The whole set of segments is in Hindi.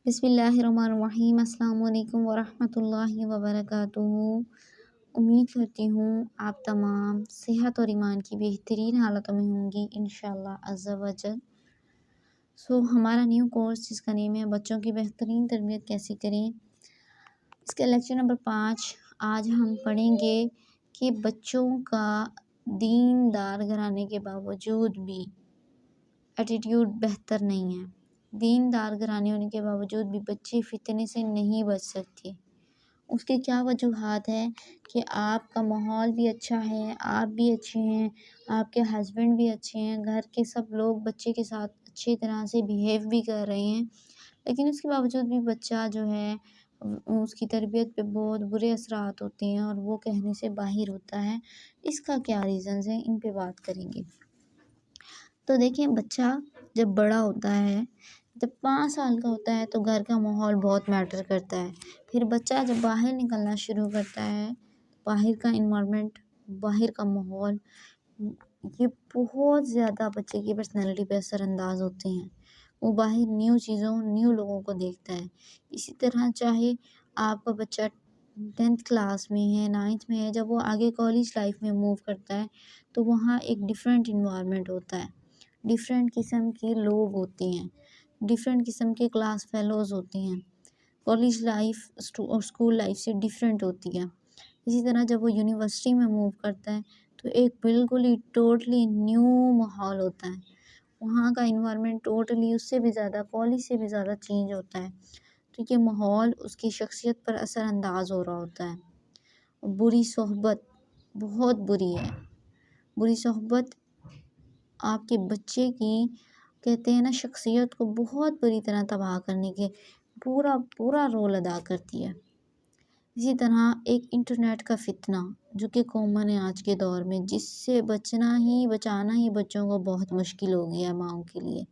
बिस्मिल्लाहिर्रहमानिर्रहीम अस्सलाम वालेकुम वरहमतुल्लाहि वबरकातुहू। उम्मीद करती हूँ आप तमाम सेहत और ईमान की बेहतरीन हालतों में होंगी इंशाअल्लाह अज़्ज़ा वजल। हमारा न्यू कोर्स जिसका नेम है बच्चों की बेहतरीन तरबियत कैसे करें, इसका लेक्चर नंबर 5। आज हम पढ़ेंगे कि बच्चों का दीनदार घराने के बावजूद भी एटीट्यूड बेहतर नहीं है। दीनदार घराने होने के बावजूद भी बच्चे फितने से नहीं बच सकते। उसके क्या वजूहात हैं कि आपका माहौल भी अच्छा है, आप भी अच्छे हैं, आपके हस्बैंड भी अच्छे हैं, घर के सब लोग बच्चे के साथ अच्छी तरह से बिहेव भी कर रहे हैं, लेकिन उसके बावजूद भी बच्चा जो है उसकी तरबियत पे बहुत बुरे असरात होते हैं और वो कहने से बाहर होता है। इसका क्या रीज़न्स हैं, इन पे बात करेंगे। तो देखिए, बच्चा जब बड़ा होता है, जब 5 साल का होता है तो घर का माहौल बहुत मैटर करता है। फिर बच्चा जब बाहर निकलना शुरू करता है, बाहर का इन्वायरमेंट, बाहर का माहौल, ये बहुत ज़्यादा बच्चे की पर्सनैलिटी पे असरअंदाज होते हैं। वो बाहर न्यू चीज़ों, न्यू लोगों को देखता है। इसी तरह चाहे आपका बच्चा 10th क्लास में है, 9th में है, जब वो आगे कॉलेज लाइफ में मूव करता है तो वहाँ एक डिफरेंट इन्वायरमेंट होता है। डिफरेंट किस्म के लोग होते हैं, डिफरेंट किस्म के क्लास फेलोज़ होते हैं। कॉलेज लाइफ और स्कूल लाइफ से डिफरेंट होती है। इसी तरह जब वो यूनिवर्सिटी में मूव करता है तो एक बिल्कुल ही टोटली न्यू माहौल होता है। वहाँ का इन्वायरमेंट टोटली उससे भी ज़्यादा, कॉलेज से भी ज़्यादा चेंज होता है। तो ये माहौल उसकी शख्सियत पर असरअंदाज हो रहा होता है। बुरी सोहबत बहुत बुरी है। बुरी सोहबत आपके बच्चे की, कहते हैं ना, शख्सियत को बहुत बुरी तरह तबाह करने के पूरा रोल अदा करती है। इसी तरह एक इंटरनेट का फितना जो कि कॉमन है आज के दौर में, जिससे बचाना ही बच्चों को बहुत मुश्किल हो गया है माँओं के लिए।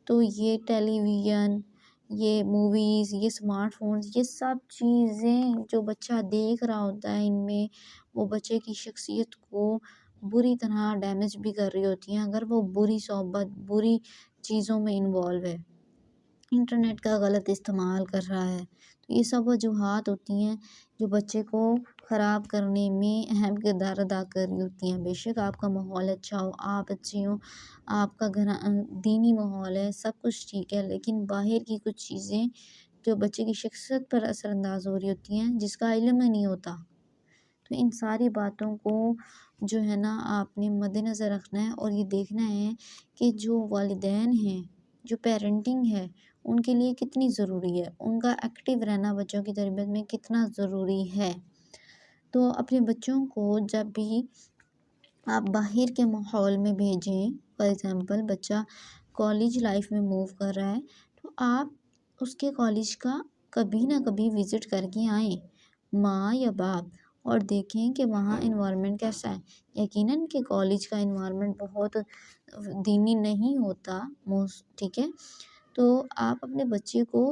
तो ये टेलीविज़न, ये मूवीज़, ये स्मार्टफ़ोन्स, ये सब चीज़ें जो बच्चा देख रहा होता है, इनमें वो बच्चे की शख्सियत को बुरी तरह डैमेज भी कर रही होती हैं अगर वो बुरी सोहबत, बुरी चीज़ों में इन्वॉल्व है, इंटरनेट का गलत इस्तेमाल कर रहा है। तो ये सब वजूहात होती हैं जो बच्चे को ख़राब करने में अहम किरदार अदा कर रही होती हैं। बेशक आपका माहौल अच्छा हो, आप अच्छे हों, आपका दीनी माहौल है, सब कुछ ठीक है, लेकिन बाहर की कुछ चीज़ें जो बच्चे की शख्सियत पर असरअंदाज हो रही होती हैं, जिसका इल्म ही नहीं होता। तो इन सारी बातों को जो है ना आपने मद्देनज़र रखना है और ये देखना है कि जो वालिदैन हैं, जो पेरेंटिंग है, उनके लिए कितनी ज़रूरी है, उनका एक्टिव रहना बच्चों की तरबियत में कितना ज़रूरी है। तो अपने बच्चों को जब भी आप बाहर के माहौल में भेजें, फॉर एग्ज़ाम्पल बच्चा कॉलेज लाइफ में मूव कर रहा है, तो आप उसके कॉलेज का कभी ना कभी विज़िट करके आएँ, माँ या बाप, और देखें कि वहाँ इन्वायरमेंट कैसा है। यकीनन कि कॉलेज का इन्वायरमेंट बहुत दीनी नहीं होता ठीक है। तो आप अपने बच्चे को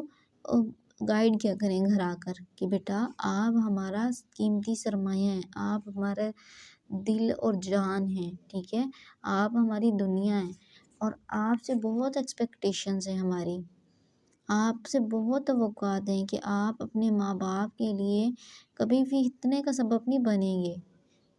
गाइड किया करें घर आकर कि बेटा आप हमारा कीमती सरमाया हैं, आप हमारा दिल और जान हैं, ठीक है? आप हमारी दुनिया हैं और आपसे बहुत एक्सपेक्टेशंस हैं हमारी। आपसे बहुत तवक्कुआत हैं कि आप अपने माँ-बाप के लिए कभी भी फितने का सबब नहीं बनेंगे,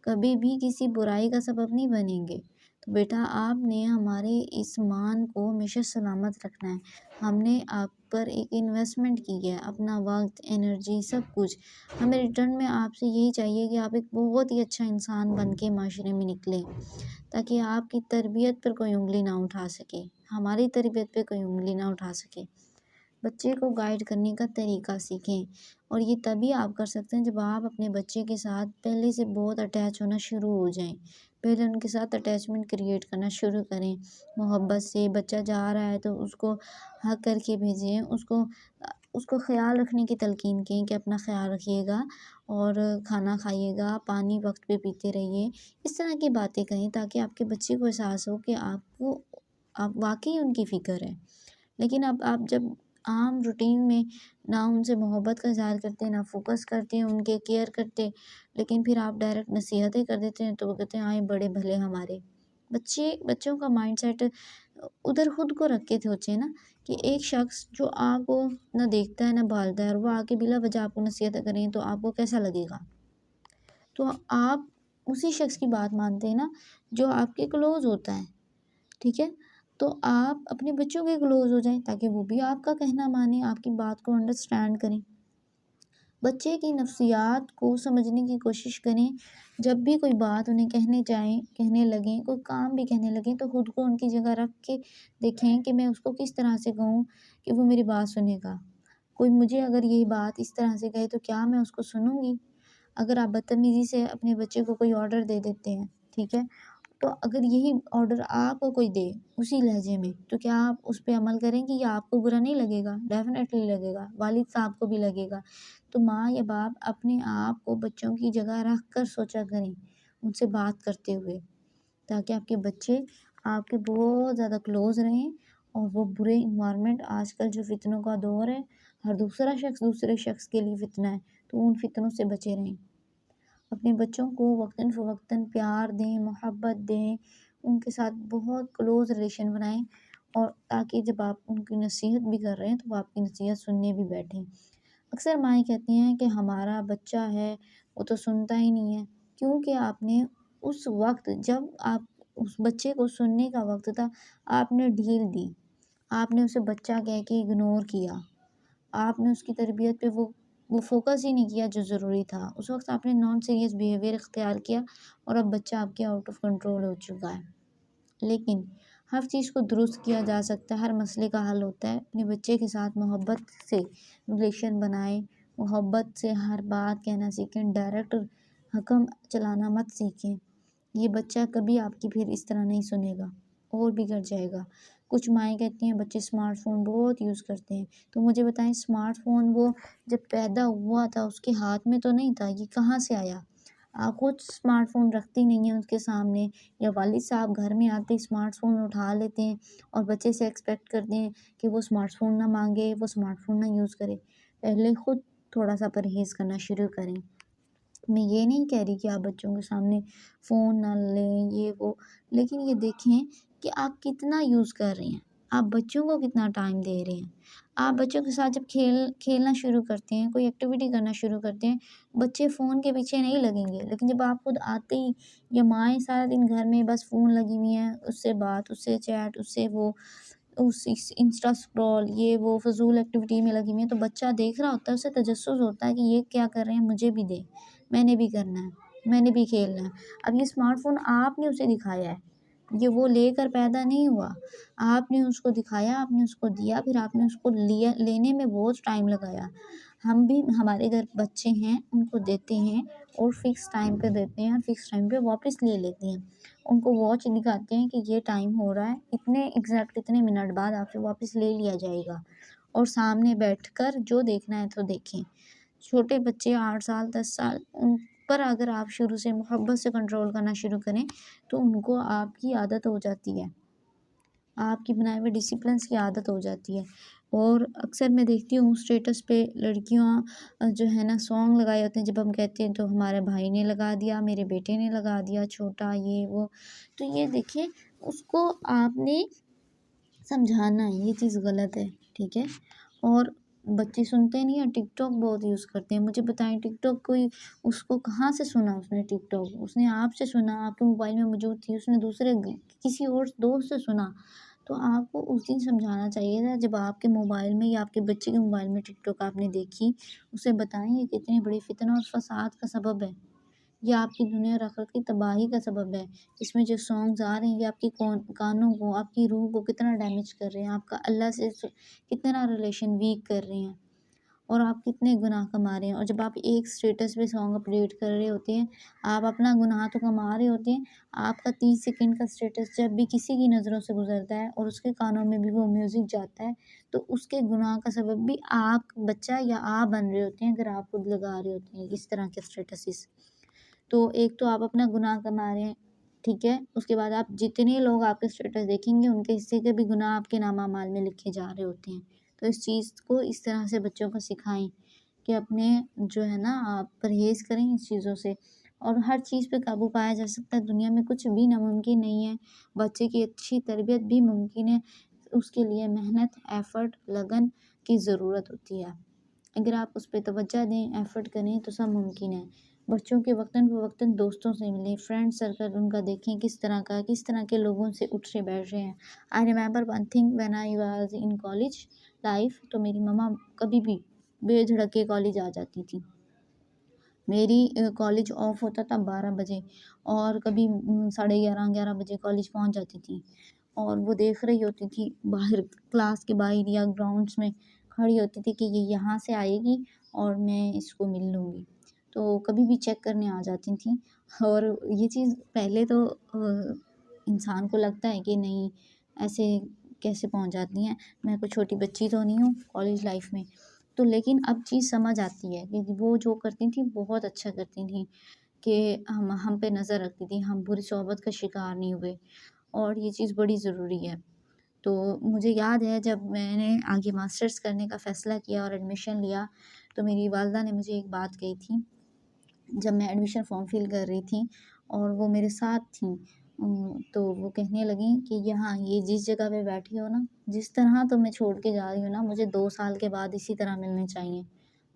कभी भी किसी बुराई का सबब नहीं बनेंगे। तो बेटा आपने हमारे इस मान को हमेशा सलामत रखना है। हमने आप पर एक इन्वेस्टमेंट की है, अपना वक़्त, एनर्जी, सब कुछ। हमें रिटर्न में आपसे यही चाहिए कि आप एक बहुत ही अच्छा इंसान बन के माशरे में निकलें, ताकि आपकी तरबियत पर कोई उँगली ना उठा सके, हमारी तरबियत पे कोई उँगली ना उठा सके। बच्चे को गाइड करने का तरीका सीखें और ये तभी आप कर सकते हैं जब आप अपने बच्चे के साथ पहले से बहुत अटैच होना शुरू हो जाएं। पहले उनके साथ अटैचमेंट क्रिएट करना शुरू करें मोहब्बत से। बच्चा जा रहा है तो उसको हग करके भेजें, उसको ख्याल रखने की तलकीन करें कि अपना ख्याल रखिएगा और खाना खाइएगा, पानी वक्त पे पीते रहिए। इस तरह की बातें कहें ताकि आपके बच्चे को एहसास हो कि आप वाकई उनकी फ़िक्र है। लेकिन अब आप जब आम रूटीन में ना उनसे मोहब्बत का इज़हार करते, ना फ़ोकस करते हैं, उनके केयर करते, लेकिन फिर आप डायरेक्ट नसीहतें कर देते हैं तो वो कहते हैं आए बड़े भले हमारे। बच्चों का माइंडसेट उधर खुद को रख के सोचे ना कि एक शख्स जो आपको ना देखता है ना भालता है और वो आके बिला वजह आपको नसीहत करें तो आपको कैसा लगेगा। तो आप उसी शख्स की बात मानते हैं ना जो आपके क्लोज होता है, ठीक है। तो आप अपने बच्चों के क्लोज हो जाएं ताकि वो भी आपका कहना माने, आपकी बात को अंडरस्टैंड करें। बच्चे की नफ्सियात को समझने की कोशिश करें। जब भी कोई बात उन्हें कहने लगें, कोई काम भी कहने लगें तो खुद को उनकी जगह रख के देखें कि मैं उसको किस तरह से कहूँ कि वो मेरी बात सुनेगा। कोई मुझे अगर यही बात इस तरह से कहे तो क्या मैं उसको सुनूँगी? अगर आप बदतमीज़ी से अपने बच्चे को कोई ऑर्डर दे देते हैं, ठीक है? तो अगर यही ऑर्डर आपको कोई दे उसी लहजे में तो क्या आप उस पे अमल करेंगी या आपको बुरा नहीं लगेगा? डेफ़िनेटली लगेगा, वालिद साहब को भी लगेगा। तो माँ या बाप अपने आप को बच्चों की जगह रख कर सोचा करें, उनसे बात करते हुए, ताकि आपके बच्चे आपके बहुत ज़्यादा क्लोज़ रहें और वो बुरे एनवायरनमेंट आजकल जो फ़ितनों का दौर है, हर दूसरा शख्स दूसरे शख्स के लिए फ़ितना है, तो उन फ़ितनों से बचे रहें। अपने बच्चों को वक़्तन-फ़वक़्तन प्यार दें, मोहब्बत दें, उनके साथ बहुत क्लोज़ रिलेशन बनाएँ और ताकि जब आप उनकी नसीहत भी कर रहे हैं, तो वो आपकी नसीहत सुनने भी बैठें। अक्सर माएँ कहती हैं कि हमारा बच्चा है, वो तो सुनता ही नहीं है, क्योंकि आपने उस वक़्त जब आप उस बच्चे को सुनने का वक़्त था, आपने ढील दी। आपने उसे बच्चा कह के इग्नोर किया। आपने उसकी तरबियत पे वो फ़ोकस ही नहीं किया जो ज़रूरी था। उस वक़्त आपने नॉन सीरियस बिहेवियर इख्तियार किया और अब बच्चा आपके आउट ऑफ़ कंट्रोल हो चुका है। लेकिन हर चीज़ को दुरुस्त किया जा सकता है, हर मसले का हल होता है। अपने बच्चे के साथ मोहब्बत से रिलेशन बनाएँ, मोहब्बत से हर बात कहना सीखें, डायरेक्ट हक़म चलाना मत सीखें। ये बच्चा कभी आपकी फिर इस तरह नहीं सुनेगा और बिगड़ जाएगा। कुछ माएँ कहती हैं बच्चे स्मार्टफ़ोन बहुत यूज़ करते हैं, तो मुझे बताएँ स्मार्टफ़ोन वो जब पैदा हुआ था उसके हाथ में तो नहीं था, ये कहाँ से आया? आप खुद स्मार्टफ़ोन रखती नहीं हैं उसके सामने या वालिद साहब घर में आते ही स्मार्टफ़ोन उठा लेते हैं और बच्चे से एक्सपेक्ट करते हैं कि वो स्मार्टफ़ोन ना माँगे, वो स्मार्टफ़ोन ना यूज़ करे। पहले खुद थोड़ा-सा परहेज़ करना शुरू करें। मैं ये नहीं कह रही कि आप बच्चों के सामने फ़ोन ना लें ये वो, लेकिन ये देखें कि आप कितना यूज़ कर रहे हैं, आप बच्चों को कितना टाइम दे रहे हैं। आप बच्चों के साथ जब खेलना शुरू करते हैं, कोई एक्टिविटी करना शुरू करते हैं, बच्चे फ़ोन के पीछे नहीं लगेंगे, लेकिन जब आप खुद आते ही या माएँ सारा दिन घर में बस फ़ोन लगी हुई हैं, उससे बात, उससे चैट, उससे वो उस इस इंस्टा स्क्रॉल ये वो फ़िज़ूल एक्टिविटी में लगी हुई हैं, तो बच्चा देख रहा होता है, उसे तजस्सुस होता है कि ये क्या कर रहे हैं, मुझे भी दें, मैंने भी करना है, मैंने भी खेलना है। अब ये स्मार्टफ़ोन आपने उसे दिखाया है, ये वो लेकर पैदा नहीं हुआ। आपने उसको दिखाया, आपने उसको दिया, फिर आपने उसको लिया लेने में बहुत टाइम लगाया। हम भी हमारे घर बच्चे हैं, उनको देते हैं और फ़िक्स टाइम पे देते हैं और फ़िक्स टाइम पे वापस ले लेते हैं। उनको वॉच दिखाते हैं कि ये टाइम हो रहा है, इतने एग्ज़ैक्ट इतने मिनट बाद आपसे वापस ले लिया जाएगा और सामने बैठकर जो देखना है तो देखें। छोटे बच्चे 8 साल, 10 साल उन पर अगर आप शुरू से मोहब्बत से कंट्रोल करना शुरू करें, तो उनको आपकी आदत हो जाती है। आपकी बनाए हुए डिसिप्लिन्स की आदत हो जाती है। और अक्सर मैं देखती हूँ स्टेटस पे लड़कियाँ जो है ना सॉन्ग लगाए होते हैं, जब हम कहते हैं तो हमारे भाई ने लगा दिया, मेरे बेटे ने लगा दिया, छोटा ये वो। तो ये देखिए उसको आपने समझाना है ये चीज़ गलत है, ठीक है? और बच्चे सुनते नहीं हैं, टिकटॉक बहुत यूज़ करते हैं। मुझे बताएँ टिकटॉक कोई उसको कहाँ से सुना उसने टिकटॉक? उसने आपसे सुना, आपके मोबाइल में मौजूद थी, उसने दूसरे किसी और दोस्त से सुना। तो आपको उस दिन समझाना चाहिए था जब आपके मोबाइल में या आपके बच्चे के मोबाइल में टिकटॉक आपने देखी, उसे बताएँ ये कितने बड़े फितना और फ़साद का सबब है। ये आपकी दुनिया और आखिरत की तबाही का सबब है। इसमें जो सॉन्ग्स आ रहे हैं ये आपके कानों को, आपकी रूह को कितना डैमेज कर रहे हैं, आपका अल्लाह से कितना रिलेशन वीक कर रहे हैं और आप कितने गुनाह कमा रहे हैं। और जब आप एक स्टेटस पे सॉन्ग अपडेट कर रहे होते हैं, आप अपना गुनाह तो कमा रहे होते हैं, आपका 30 सेकंड का स्टेटस जब भी किसी की नज़रों से गुज़रता है और उसके कानों में भी वो म्यूज़िक जाता है, तो उसके गुनाह का सबब भी आप बच्चा या आप बन रहे होते हैं, अगर आप खुद लगा रहे होते हैं इस तरह के स्टेटसेस। तो एक तो आप अपना गुनाह कमा रहे हैं, ठीक है? उसके बाद आप जितने लोग आपके स्टेटस देखेंगे उनके हिस्से के भी गुनाह आपके नामा-माल में लिखे जा रहे होते हैं। तो इस चीज़ को इस तरह से बच्चों को सिखाएँ कि अपने जो है ना आप परहेज़ करें इस चीज़ों से और हर चीज़ पे काबू पाया जा सकता है। दुनिया में कुछ भी नामुमकिन नहीं है। बच्चे की अच्छी तरबियत भी मुमकिन है। उसके लिए मेहनत, एफ़र्ट, लगन की ज़रूरत होती है। अगर आप उस पे तवज्जो दें, एफ़र्ट करें तो सब मुमकिन है। बच्चों के वक़्तन-फ़वक़्तन दोस्तों से मिलें, फ्रेंड सर्कल उनका देखें किस तरह के लोगों से उठ रहे बैठ रहे हैं। I remember one thing when I was in college life, तो मेरी मम्मा कभी भी बेझिझक के कॉलेज आ जाती थी। मेरी कॉलेज ऑफ होता था 12 बजे और कभी साढ़े 11 बजे कॉलेज पहुंच जाती थी और वो देख रही होती थी बाहर, क्लास के बाहर या ग्राउंड्स में खड़ी होती थी कि ये यहाँ से आएगी और मैं इसको मिल लूँगी। तो कभी भी चेक करने आ जाती थी और ये चीज़ पहले तो इंसान को लगता है कि नहीं, ऐसे कैसे पहुँच जाती हैं, मैं कोई छोटी बच्ची तो नहीं हूँ कॉलेज लाइफ में। तो लेकिन अब चीज़ समझ आती है कि वो जो करती थी बहुत अच्छा करती थी, कि हम पे नज़र रखती थी, हम बुरी सोहबत का शिकार नहीं हुए और ये चीज़ बड़ी ज़रूरी है। तो मुझे याद है जब मैंने आगे मास्टर्स करने का फ़ैसला किया और एडमिशन लिया, तो मेरी वालिदा ने मुझे एक बात कही थी, जब मैं एडमिशन फ़ॉर्म फिल कर रही थी और वो मेरे साथ थीं। तो वो कहने लगीं कि यहाँ ये जिस जगह पे बैठी हो ना, जिस तरह तुम्हें छोड़ के जा रही हो ना, मुझे 2 साल के बाद इसी तरह मिलने चाहिए।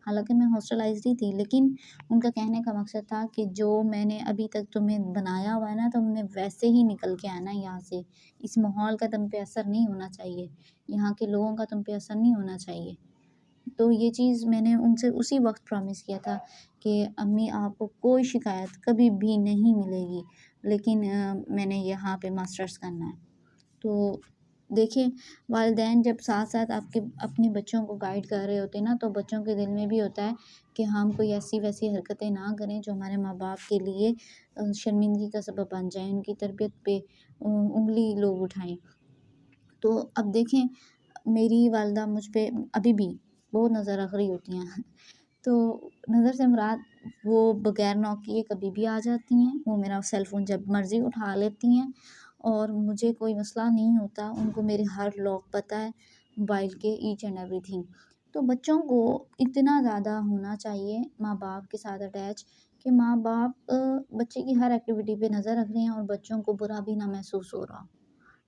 हालाँकि मैं हॉस्टलाइज़्ड ही थी, लेकिन उनका कहने का मकसद था कि जो मैंने अभी तक तुम्हें बनाया हुआ है ना, तुमने वैसे ही निकल के आना है यहाँ से। इस माहौल का तुम पे असर नहीं होना चाहिए, यहाँ के लोगों का तुम पे असर नहीं होना चाहिए। तो ये चीज़ मैंने उनसे उसी वक़्त प्रॉमिस किया था कि अम्मी आपको कोई शिकायत कभी भी नहीं मिलेगी, लेकिन मैंने यहाँ पे मास्टर्स करना है। तो देखिए, वालिदैन जब साथ-साथ आपके अपने बच्चों को गाइड कर रहे होते हैं ना, तो बच्चों के दिल में भी होता है कि हम कोई ऐसी-वैसी हरकतें ना करें जो हमारे माँ-बाप के लिए शर्मिंदगी का सबब बन जाएँ, उनकी तरबियत पे उँगली लोग उठाएँ। तो अब देखें, मेरी वालिदा मुझ पे अभी भी बहुत नज़र रख रही होती हैं। तो नज़र से मुराद, वो बगैर नॉक किए कभी भी आ जाती हैं, वो मेरा सेल फ़ोन जब मर्ज़ी उठा लेती हैं और मुझे कोई मसला नहीं होता। उनको मेरे हर लॉक पता है, मोबाइल के ईच एंड एवरीथिंग। तो बच्चों को इतना ज़्यादा होना चाहिए माँ-बाप के साथ अटैच, कि माँ-बाप बच्चे की हर एक्टिविटी पे नज़र रख रहे हैं और बच्चों को बुरा भी ना महसूस हो रहा हो।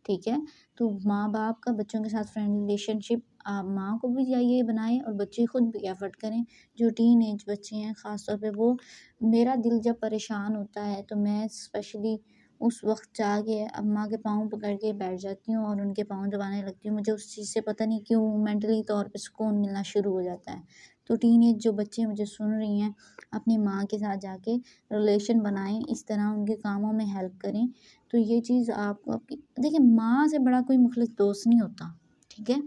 ठीक है? तो माँ-बाप का बच्चों के साथ फ्रेंड रिलेशनशिप माँ को भी चाहिए बनाए और बच्चे खुद भी एफ़र्ट करें। जो टीनेज बच्चे हैं ख़ास तौर पे, वो, मेरा दिल जब परेशान होता है तो मैं स्पेशली उस वक़्त जाके अम्मा के पाँव पकड़ के बैठ जाती हूँ और उनके पाँव दबाने लगती हूँ। मुझे उस चीज़ से पता नहीं क्यों मेंटली तौर पे सुकून मिलना शुरू हो जाता है। तो टीनेज जो बच्चे मुझे सुन रही हैं, अपनी माँ के साथ जाके रिलेशन बनाएँ, इस तरह उनके कामों में हेल्प करें। तो ये चीज़ आपको आपकी, देखिए, माँ से बड़ा कोई मुख़लिस दोस्त नहीं होता, ठीक है?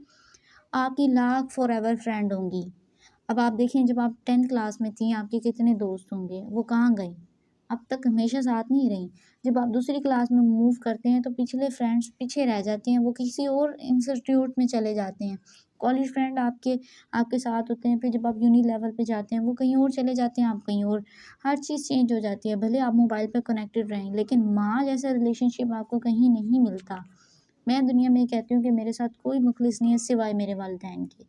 आपकी लाख फॉरएवर फ्रेंड होंगी। अब आप देखें, जब आप 10th क्लास में थीं, आपके कितने दोस्त होंगे, वो कहाँ गईं? अब तक हमेशा साथ नहीं रहीं। जब आप दूसरी क्लास में मूव करते हैं, तो पिछले फ्रेंड्स पीछे रह जाते हैं, वो किसी और इंस्टीट्यूट में चले जाते हैं। कॉलेज फ्रेंड आपके आपके साथ होते हैं, फिर जब आप यूनी लेवल पे जाते हैं, वो कहीं और चले जाते हैं, आप कहीं और। हर चीज़ चेंज हो जाती है, भले आप मोबाइल पे कनेक्टेड रहें, लेकिन माँ जैसा रिलेशनशिप आपको कहीं नहीं मिलता। मैं दुनिया में ये कहती हूँ कि मेरे साथ कोई मुख़लिस नहीं है सिवाय मेरे वालिदैन के,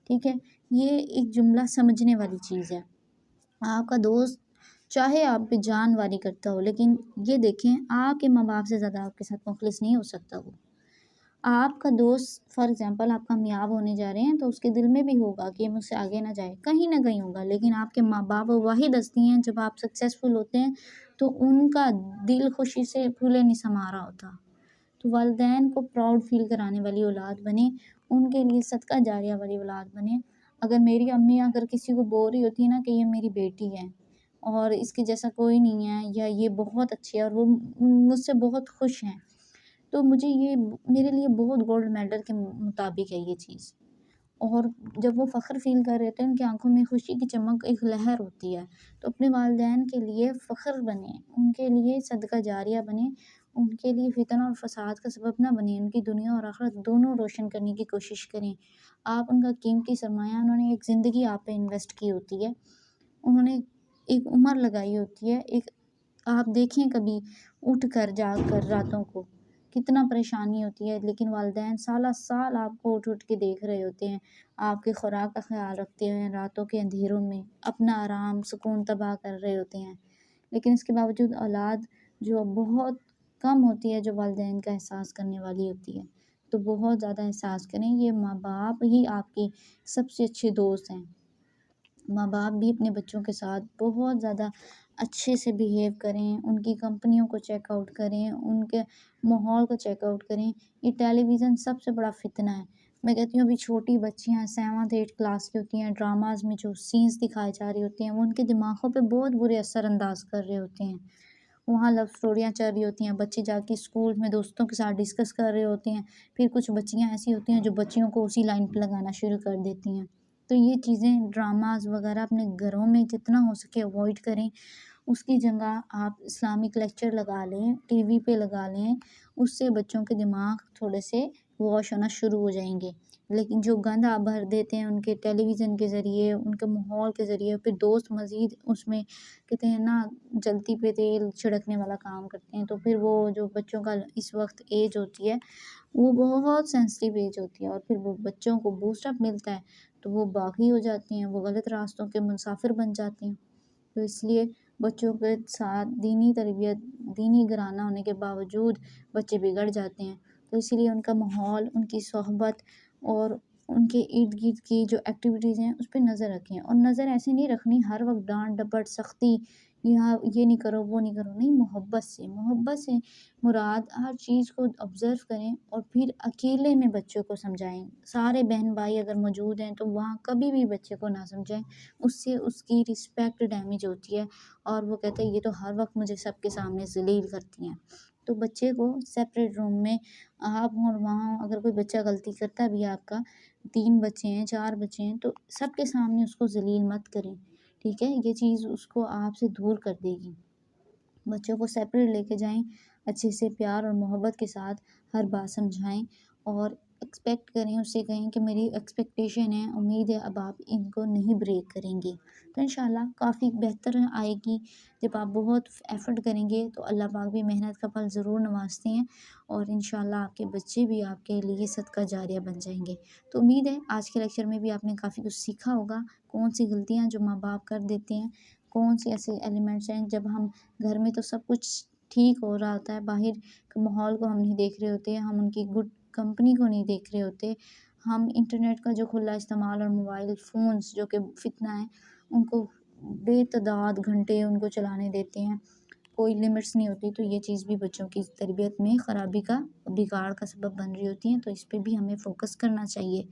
ठीक है? ये एक जुमला समझने वाली चीज़ है। आपका दोस्त चाहे आप पे जानवारी करता हो, लेकिन ये देखें, आपके माँ-बाप से ज़्यादा आपके साथ मुख़लिस नहीं हो सकता वो। आपका दोस्त फॉर एग्ज़ाम्पल आप कामयाब होने जा रहे हैं, तो उसके दिल में भी होगा कि ये मुझसे आगे ना जाए, कहीं न कहीं होगा। लेकिन आपके माँ-बाप वो वाहिद हस्ती हैं, जब आप सक्सेसफुल होते हैं, तो उनका दिल खुशी से फूले नहीं समा रहा होता। तो वालिदैन को प्राउड फ़ील कराने वाली औलाद बनें, उनके लिए सदका जारिया वाली औलाद बनें। अगर मेरी अम्मी अगर किसी को बोल रही होती है ना कि ये मेरी बेटी है और इसके जैसा कोई नहीं है, या ये बहुत अच्छी है और वो मुझसे बहुत खुश हैं, तो मुझे ये मेरे लिए बहुत गोल्ड मेडल के मुताबिक है ये चीज़। और जब वो फ़ख्र फ़ील कर रहे होते हैं, उनकी आँखों में खुशी की चमक, एक लहर होती है। तो अपने वालिदैन के लिए फ़ख्र बनें, उनके लिए सदका जारिया बनें, उनके लिए फ़ितना और फ़साद का सबब ना बनें, उनकी दुनिया और आख़िरत दोनों रोशन करने की कोशिश करें। आप उनका कीमती सरमाया, उन्होंने एक ज़िंदगी आप पे इन्वेस्ट की होती है, उन्होंने एक उम्र लगाई होती है, एक, आप देखें कभी उठ कर जाग कर रातों को, कितना परेशानी होती है, लेकिन वालिदैन साला-साल आपको उठ-उठ के देख रहे होते हैं, आपकी खुराक का ख़्याल रखते हैं, रातों के अंधेरों में अपना आराम, सुकून तबाह कर रहे होते हैं। लेकिन इसके बावजूद औलाद जो बहुत कम होती है जो वालिदैन का एहसास करने वाली होती है। तो बहुत ज़्यादा एहसास करें, ये माँ-बाप ही आपके सबसे अच्छे दोस्त हैं। माँ-बाप भी अपने बच्चों के साथ बहुत ज़्यादा अच्छे से बिहेव करें, उनकी कंपनियों को चेकआउट करें, उनके माहौल को चेकआउट करें। ये टेलीविज़न सबसे बड़ा फ़ितना है। मैं कहती हूँ अभी छोटी बच्चियाँ 7th-8th क्लास की होती हैं, ड्रामाज़ में जो सीन्स दिखाए जा रही होती हैं, वो उनके दिमागों पे बहुत बुरे असर अंदाज़ कर रहे होते हैं। वहाँ लव स्टोरियाँ चल रही होती हैं, बच्चे जाके स्कूल में दोस्तों के साथ डिस्कस कर रहे होते हैं। फिर कुछ बच्चियाँ ऐसी होती हैं जो बच्चियों को उसी लाइन पे लगाना शुरू कर देती हैं। तो ये चीज़ें ड्रामाज़ वगैरह अपने घरों में जितना हो सके अवॉइड करें। उसकी जगह आप इस्लामिक लेक्चर लगा लें, टीवी पे लगा लें, उससे बच्चों के दिमाग थोड़े से वॉश होना शुरू हो जाएँगे। लेकिन जो गंद आप भर देते हैं उनके टेलीविज़न के ज़रिए, उनके माहौल के ज़रिए, फिर दोस्त मज़ीद उसमें कहते हैं ना जलती पे तेल छिड़कने वाला काम करते हैं। तो फिर वो जो बच्चों का इस वक़्त ऐज होती है, वो बहुत सेंसिटिव ऐज होती है और फिर वो बच्चों को बूस्ट अप मिलता है, तो वो बागी हो जाती हैं, वो गलत रास्तों के मुसाफिर बन जाती हैं। तो इसलिए बच्चों के साथ दीनी तरबियत, दीनी घराना होने के बावजूद बच्चे बिगड़ जाते हैं। तो इसीलिए उनका माहौल, उनकी सोहबत और उनके इर्द-गिर्द की जो एक्टिविटीज़ हैं, उस पे नज़र रखें और नज़र ऐसे नहीं रखनी हर वक़्त डाँट-डपट, सख्ती, या ये नहीं करो, वो नहीं करो, नहीं मोहब्बत से मुराद हर चीज़ को ऑब्ज़र्व करें और फिर अकेले में बच्चों को समझाएँ। सारे बहन-भाई अगर मौजूद हैं, तो वहाँ कभी भी बच्चे को ना समझाएँ, उससे उसकी रिस्पेक्ट डैमेज होती है और वो कहता है ये तो हर वक़्त मुझे सबके सामने ज़लील करती हैं। तो बच्चे को सेपरेट रूम में आप और वहाँ अगर कोई बच्चा गलती करता भी है आपका, 3 बच्चे हैं, 4 बच्चे हैं, तो सबके सामने उसको ज़लील मत करें, ठीक है? ये चीज़ उसको आपसे दूर कर देगी। बच्चों को सेपरेट लेके जाएँ, अच्छे से प्यार और मोहब्बत के साथ हर बात समझाएँ और एक्सपेक्ट करें, उससे कहें कि मेरी एक्सपेक्टेशन है, उम्मीद है अब आप इनको नहीं ब्रेक करेंगे। तो इंशाल्लाह काफ़ी बेहतर आएगी, जब आप बहुत एफ़र्ट करेंगे तो अल्लाह पाक भी मेहनत का फल ज़रूर नवाज़ते हैं और इंशाल्लाह आपके बच्चे भी आपके लिए सदका जारिया बन जाएँगे। तो उम्मीद है आज के लेक्चर में भी आपने काफ़ी कुछ सीखा होगा, कौन-सी गलतियाँ जो माँ-बाप कर देते हैं, कौन-से ऐसे एलिमेंट्स हैं जब हम घर में तो सब कुछ ठीक हो रहा होता है, बाहर के माहौल को हम नहीं देख रहे होते, हम उनकी गुड कंपनी को नहीं देख रहे होते। हम इंटरनेट का जो खुला इस्तेमाल और मोबाइल फ़ोन्स जो कि फ़ितना है, उनको बेतदाद घंटे उनको चलाने देते हैं, कोई लिमिट्स नहीं होती, तो ये चीज़ भी बच्चों की तरबियत में ख़राबी का बिगाड़ का सबब बन रही होती है, तो इस पे भी हमें फ़ोकस करना चाहिए।